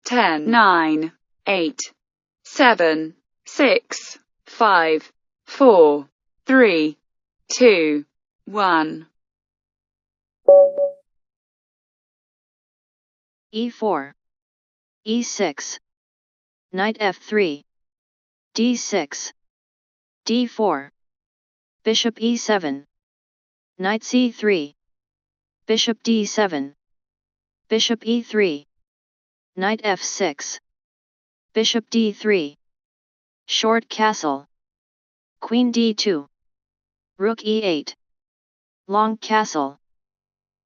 10, 9, 8, 7, 6, 5, 4, 3, 2, 1. E4, E6, Knight F3, D6, D4, Bishop E7, Knight C3, Bishop D7, Bishop E3, Knight F6, Bishop D3, Short Castle, Queen D2, Rook E8, Long Castle,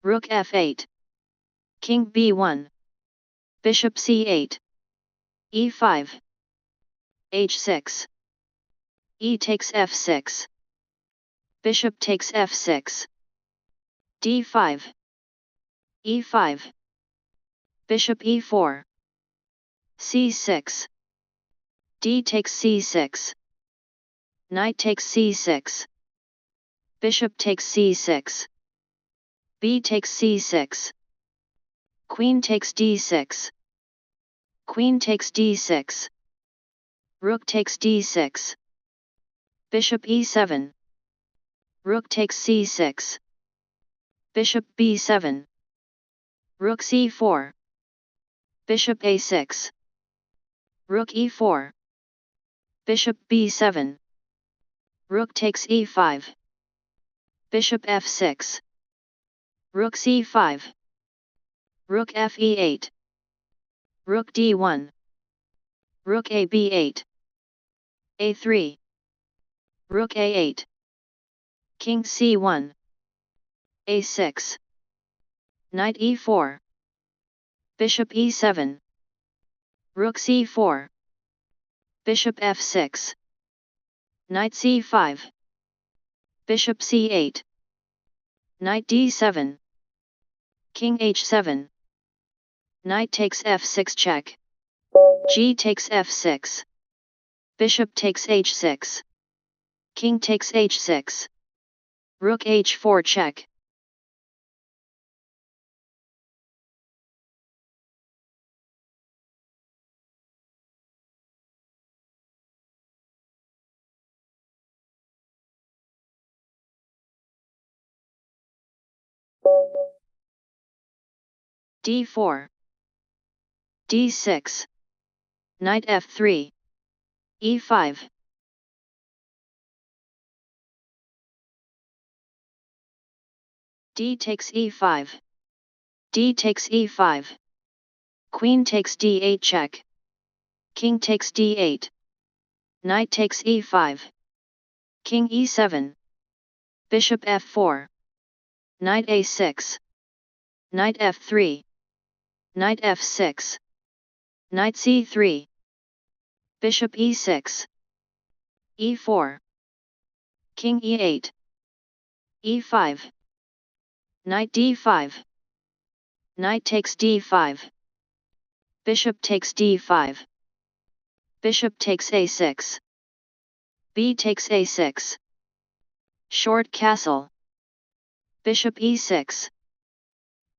Rook F8, King B1, Bishop C8, E5, H6, E takes F6, Bishop takes F6, D5, E5, Bishop E4, C6, D takes C6, Knight takes C6, Bishop takes C6, B takes C6, Queen takes D6, Queen takes D6, Rook takes D6, Bishop E7, Rook takes C6, Bishop B7, Rook C4, Bishop A6, Rook E4, Bishop B7, Rook takes E5, Bishop F6, Rook C5, Rook Fe8, Rook D1, Rook AB8, A3, Rook A8, King C1, A6, Knight E4, Bishop E7, Rook C4, Bishop F6, Knight C5, Bishop C8, Knight D7, King H7, Knight takes F6 check, G takes F6, Bishop takes H6, King takes H6, Rook H4 check. D4, D6, Knight F3, E5, D takes E5, D takes E5, Queen takes D8 check, King takes D8, Knight takes E5, King E7, Bishop F4, Knight A6, Knight F3, Knight F6, Knight C3, Bishop E6, E4, King E8, E5, Knight D5, Knight takes D5, Bishop takes D5, Bishop takes A6, B takes A6, Short Castle, Bishop E6,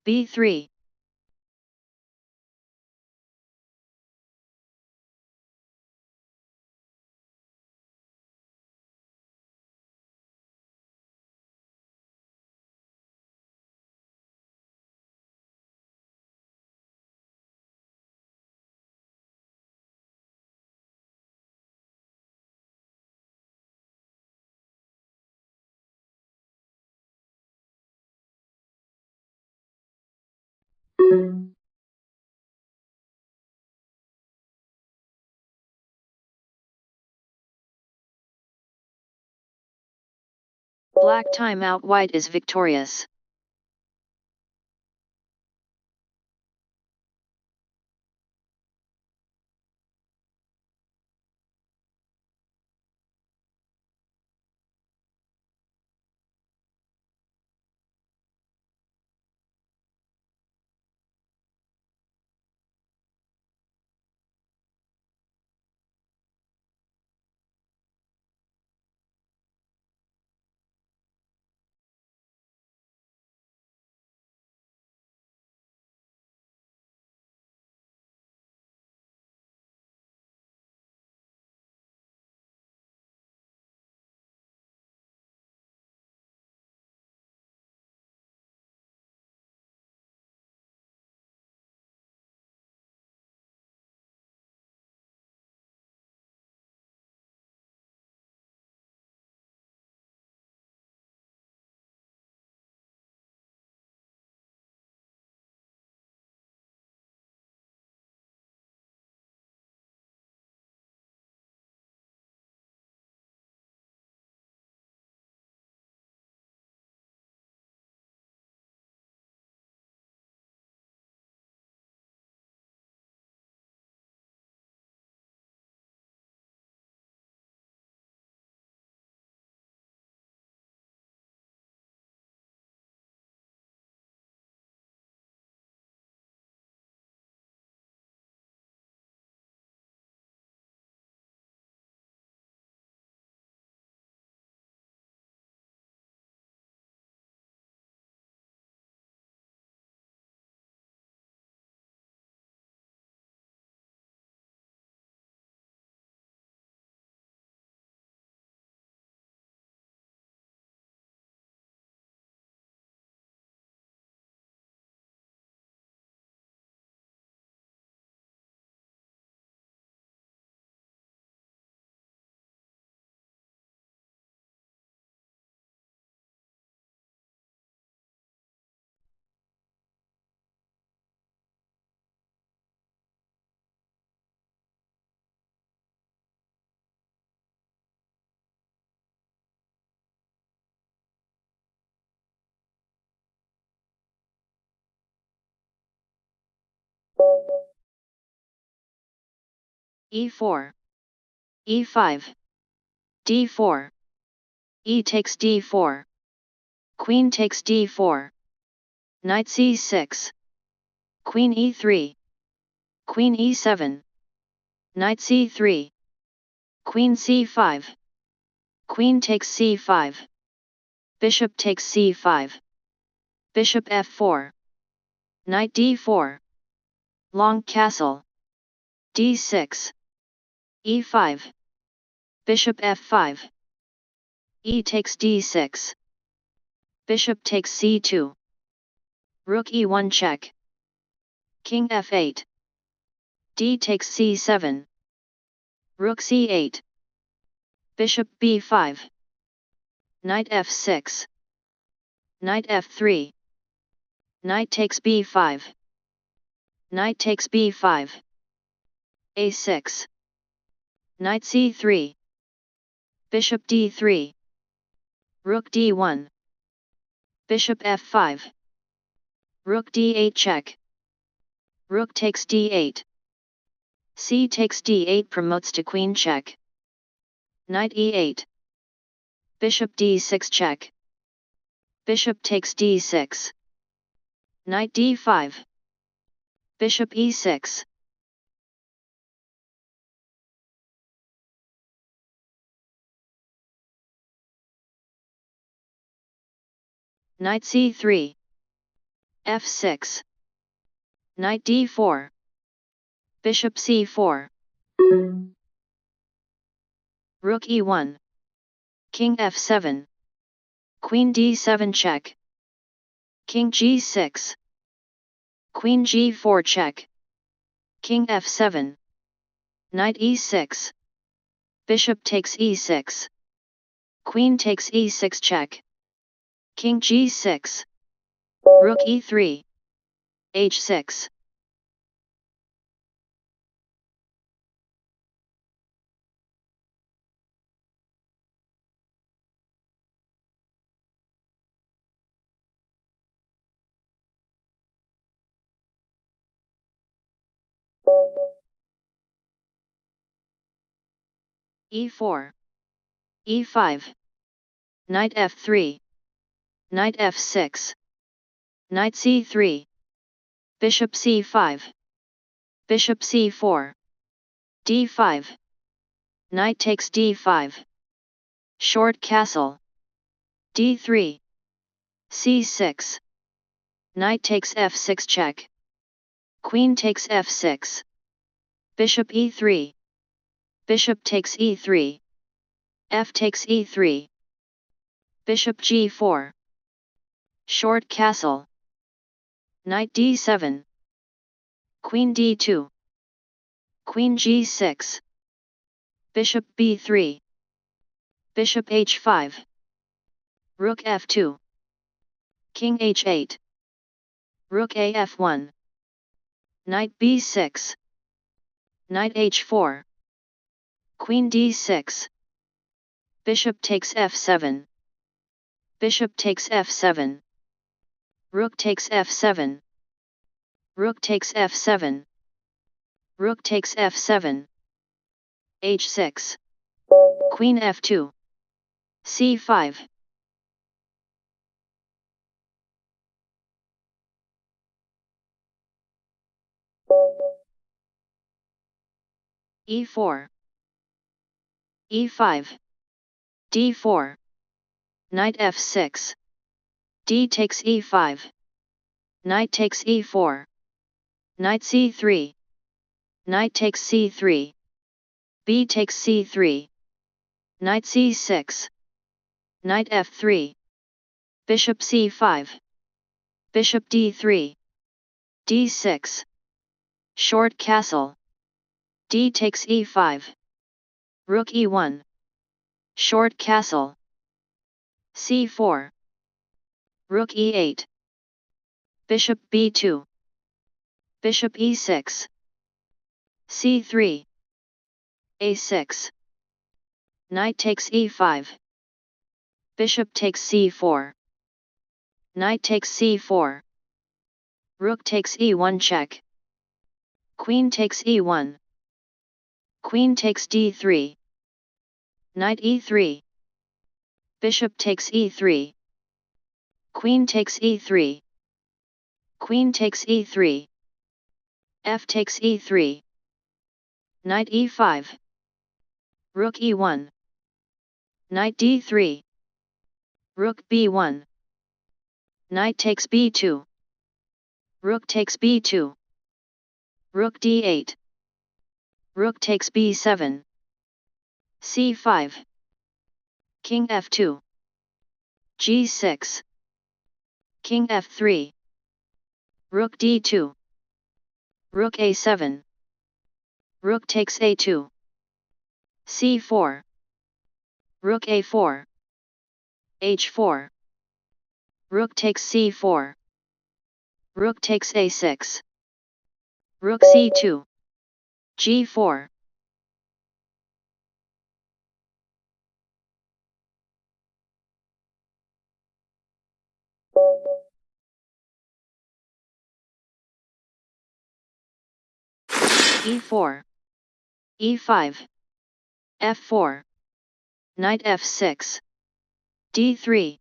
B3. Black timeout, white is victorious. e4, e5, d4, e takes d4, queen takes d4, knight c6, queen e3, queen e7, knight c3, queen c5, queen takes c5, bishop takes c5, bishop f4, knight d4, long castle, d6, e5, bishop f5, e takes d6, bishop takes c2, rook e1 check, king f8, d takes c7, rook c8, bishop b5, knight f6, knight f3, knight takes b5, knight takes b5, a6, knight c3, bishop d3, rook d1, bishop f5, rook d8 check, rook takes d8, c takes d8 promotes to queen check, knight e8, bishop d6 check, bishop takes d6, knight d5, bishop e6, knight c3, f6, knight d4, bishop c4, rook e1, king f7, queen d7 check, king g6, queen g4 check, king f7, knight e6, bishop takes e6, queen takes e6 check, king g6, rook e3, h6, e4, e5, knight f3, knight f6, knight c3, bishop c5, bishop c4, d5, knight takes d5, short castle, d3, c6, knight takes f6 check, queen takes f6, bishop e3, bishop takes e3, f takes e3, bishop g4, short castle, knight d7, queen d2, queen g6, bishop b3, bishop h5, rook f2, king h8, rook af1, knight b6, knight h4, queen d6, bishop takes f7, bishop takes f7, rook takes f7, rook takes f7, rook takes f7, h6, queen f2, c5, e4, e5, d4, knight f6, d takes e5, knight takes e4, knight c3, knight takes c3, b takes c3, knight c6, knight f3, bishop c5, bishop d3, d6, short castle, d takes e5, rook e1, short castle, c4, rook e8, bishop b2, bishop e6, c3, a6, knight takes e5, bishop takes c4, knight takes c4, rook takes e1 check, queen takes e1, Queen takes d3. Knight e3. Bishop takes e3. Queen takes e3. Queen takes e3. F takes e3. Knight e5. Rook e1. Knight d3. Rook b1. Knight takes b2. Rook takes b2. Rook d8. Rook takes b7. c5. King f2. g6. King f3. Rook d2. Rook a7. Rook takes a2. c4. Rook a4. h4. Rook takes c4. Rook takes a6. Rook c2. g4. e4. e5. f4. Knight f6. d3.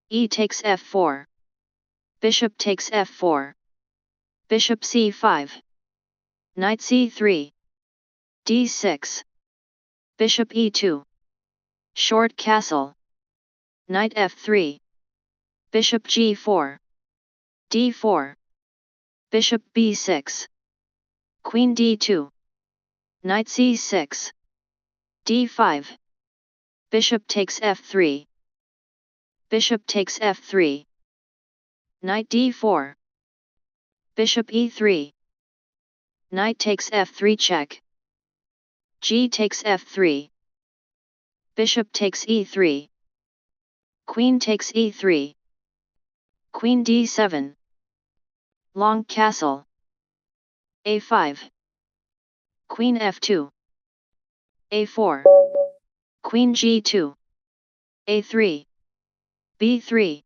E takes f4. Bishop takes f4. Bishop c5. Knight c3. d6. Bishop e2. Short castle. Knight f3. Bishop g4. d4. Bishop b6. Queen d2. Knight c6. d5. Bishop takes f3. Bishop takes f3. Knight d4. Bishop e3. Knight takes f3 check. G takes f3. Bishop takes e3. Queen takes e3. Queen d7. Long castle. a5. Queen f2. a4. Queen g2. a3. b3.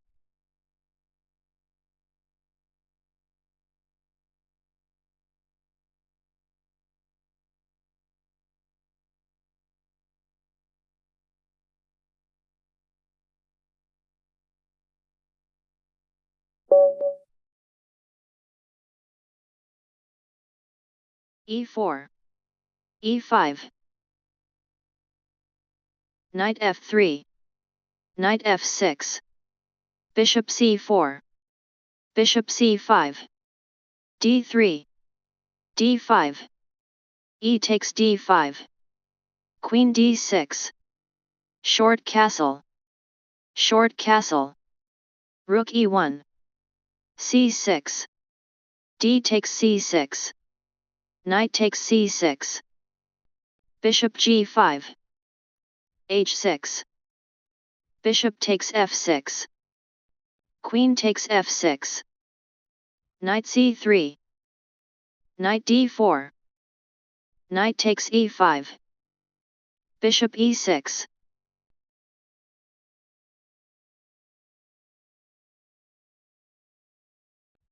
e4. e5. Knight f3. Knight f6. Bishop c4. Bishop c5. d3. d5. E takes d5. Queen d6. Short castle. Short castle. Rook e1. c6. D takes c6. Knight takes c6. Bishop g5. h6. Bishop takes f6. Queen takes f6. Knight c3. Knight d4. Knight takes e5. Bishop e6.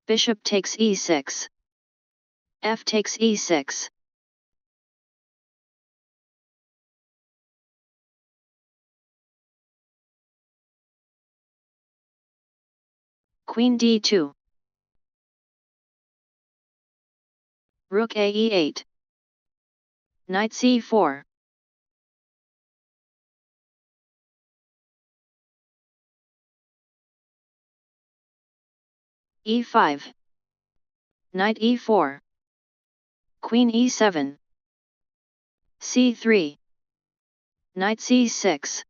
Bishop takes e6. F takes e6. Queen d2. Rook a e8. Knight c4. e5. Knight e4. Queen e7. c3. Knight c6.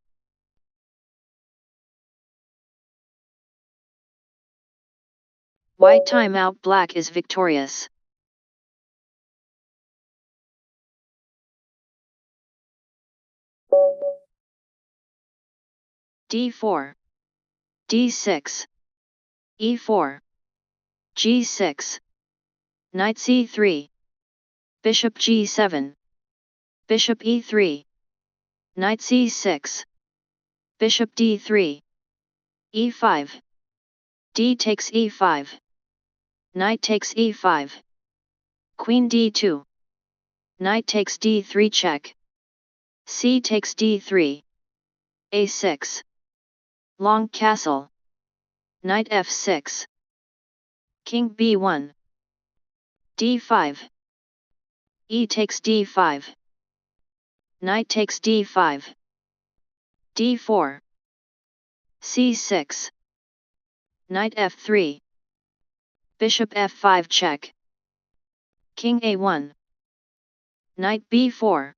White timeout, black is victorious. d4. d6. e4. g6. Knight c3. Bishop g7. Bishop e3. Knight c6. Bishop d3. e5. D takes e5. Knight takes e5. Queen d2. Knight takes d3 check. C takes d3. a6. Long castle. Knight f6. King b1. d5. E takes d5. Knight takes d5. d4. c6. Knight f3. Bishop f5 check. King a1. Knight b4.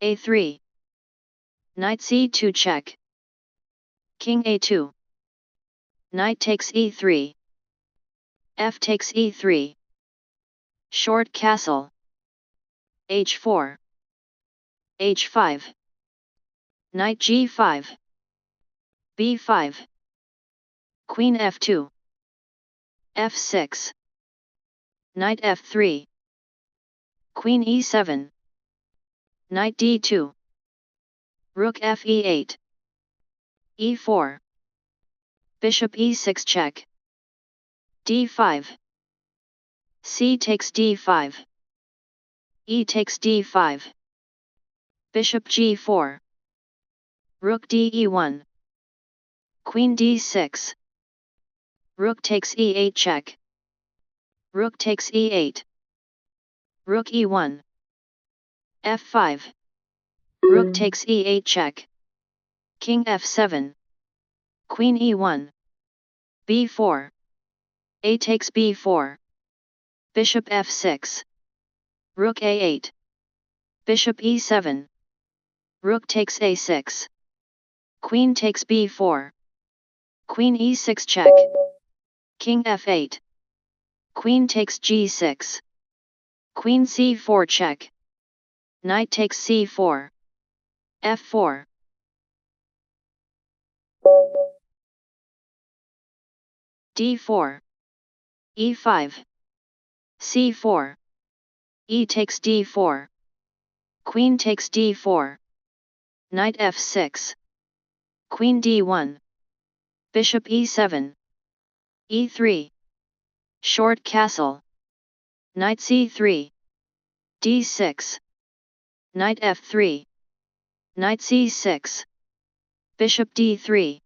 a3. Knight c2 check. King a2. Knight takes e3. F takes e3. Short castle. h4. h5. Knight g5. b5. Queen f2. f6. Knight f3. Queen e7. Knight d2. Rook f e8. e4. Bishop e6 check. d5. C takes d5. E takes d5. Bishop g4. Rook de1. Queen d6. Rook takes e8 check. Rook takes e8. Rook e1. f5. Rook takes e8 check. King f7. Queen e1. b4. A takes b4. Bishop f6. Rook a8. Bishop e7. Rook takes a6. Queen takes b4. Queen e6 check. King f8. Queen takes g6. Queen c4 check. Knight takes c4. f4. d4. e5. c4. E takes d4. Queen takes d4. Knight f6. Queen d1. Bishop e7. e3. Short castle. Knight c3. d6. Knight f3. Knight c6. Bishop d3.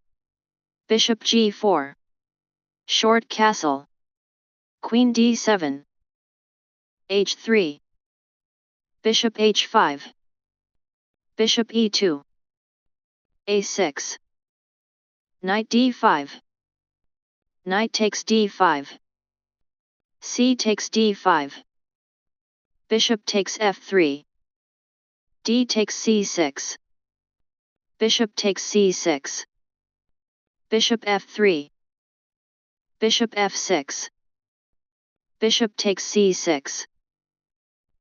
Bishop g4. Short castle. Queen d7. h3. Bishop h5. Bishop e2. a6. Knight d5. Knight takes d5. C takes d5. Bishop takes f3. D takes c6. Bishop takes c6. Bishop f3. Bishop f6. Bishop takes c6.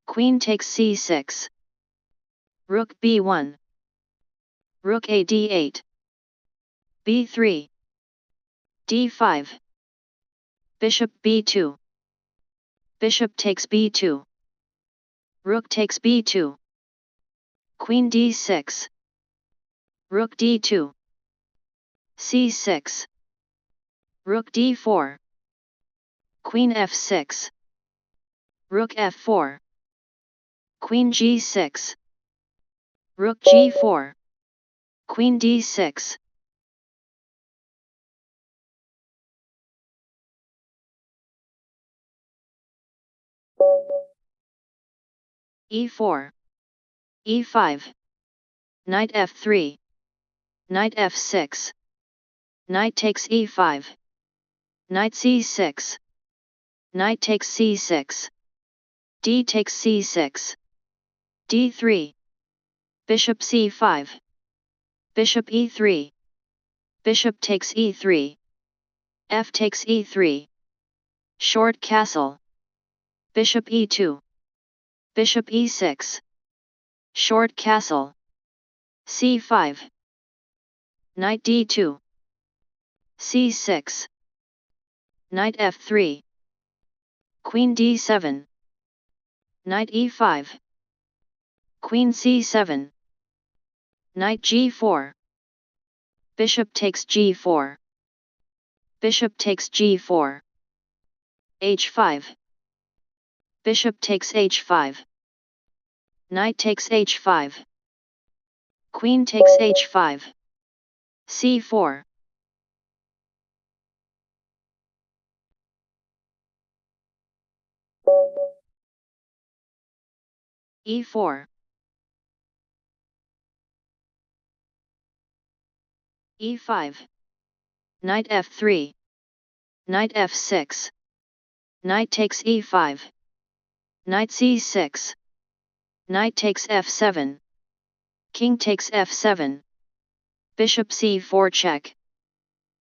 Queen takes c6. Rook b1. Rook a d8. b3. d5. Bishop b2. Bishop takes b2. Rook takes b2. Queen d6. Rook d2. c6. Rook d4. Queen f6. Rook f4. Queen g6. Rook g4. Queen d6. e4. e5. Knight f3. Knight f6. Knight takes e5. Knight c6. Knight takes c6. D takes c6. d3. Bishop c5. Bishop e3. Bishop takes e3. F takes e3. Short castle. Bishop e2. Bishop e6. Short castle. c5. Knight d2. c6. Knight f3. Queen d7. Knight e5. Queen c7. Knight g4. Bishop takes g4. Bishop takes g4. h5. Bishop takes h5. Knight takes h5. Queen takes h5. c4. e4. e5. Knight f3. Knight f6. Knight takes e5. Knight c6. Knight takes f7. King takes f7. Bishop c4 check.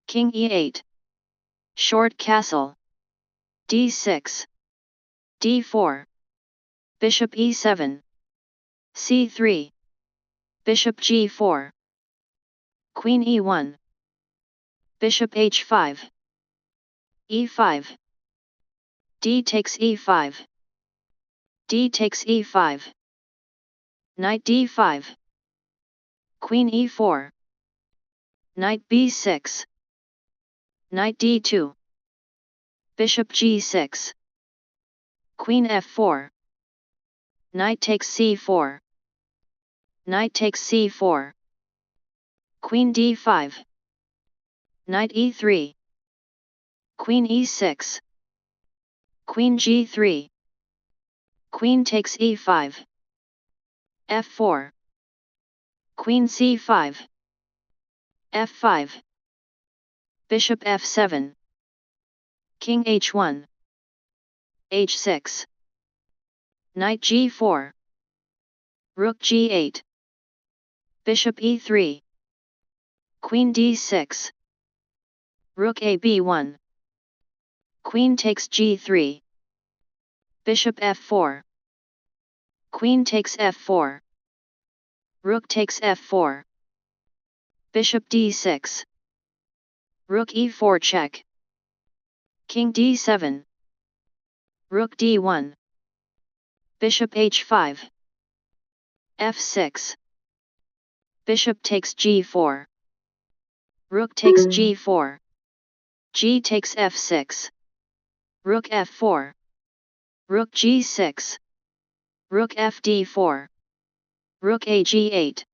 King e8. Short castle. d6. d4. Bishop e7. c3. Bishop g4. Queen e1. Bishop h5. e5. d takes e5. d takes e5. Knight d5. Queen e4. Knight b6. Knight d2. Bishop g6. Queen f4. Knight takes c4. Knight takes c4. Queen d5. Knight e3. Queen e6. Queen g3. Queen takes e5. f4. Queen c5. f5. Bishop f7. King h1. h6. Knight g4. Rook g8. Bishop e3. Queen d6. Rook a b1. Queen takes g3. Bishop f4. Queen takes f4. Rook takes f4. Bishop d6. Rook e4 check. King d7. Rook d1. Bishop h5. f6. Bishop takes g4. Rook takes g4. G takes f6. Rook f4. Rook g6. Rook fd4. Rook a g8.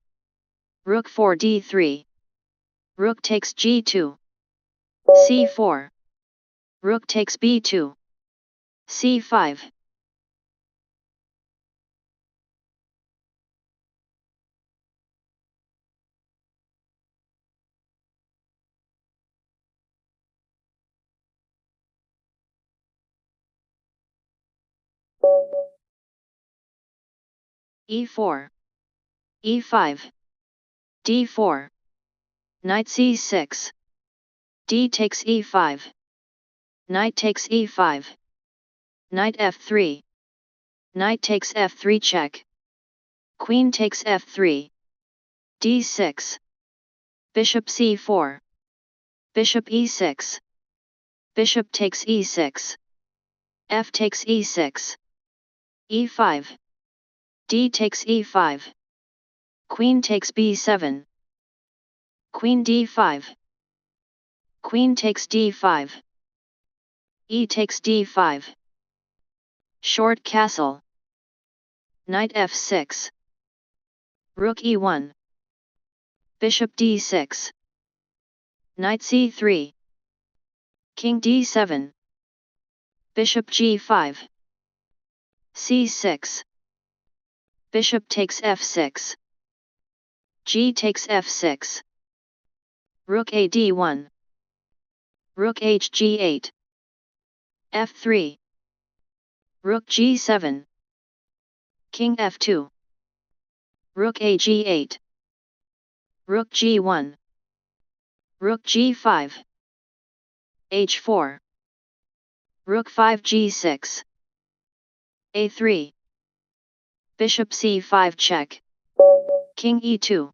Rook 4 d3. Rook takes g2. c4. Rook takes b2. c5. e4. e5. d4. Knight c6. d takes e5. Knight takes e5. Knight f3. Knight takes f3 check. Queen takes f3. d6. Bishop c4. Bishop e6. Bishop takes e6. F takes e6. e5. D takes e5. Queen takes b7. Queen d5. Queen takes d5. E takes d5. Short castle. Knight f6. Rook e1. Bishop d6. Knight c3. King d7. Bishop g5. c6. Bishop takes f6. G takes f6. Rook a d1. Rook h g8. f3. Rook g7. King f2. Rook a g8. Rook g1. Rook g5. h4. Rook 5 g6. a3. Bishop c5 check. King e2.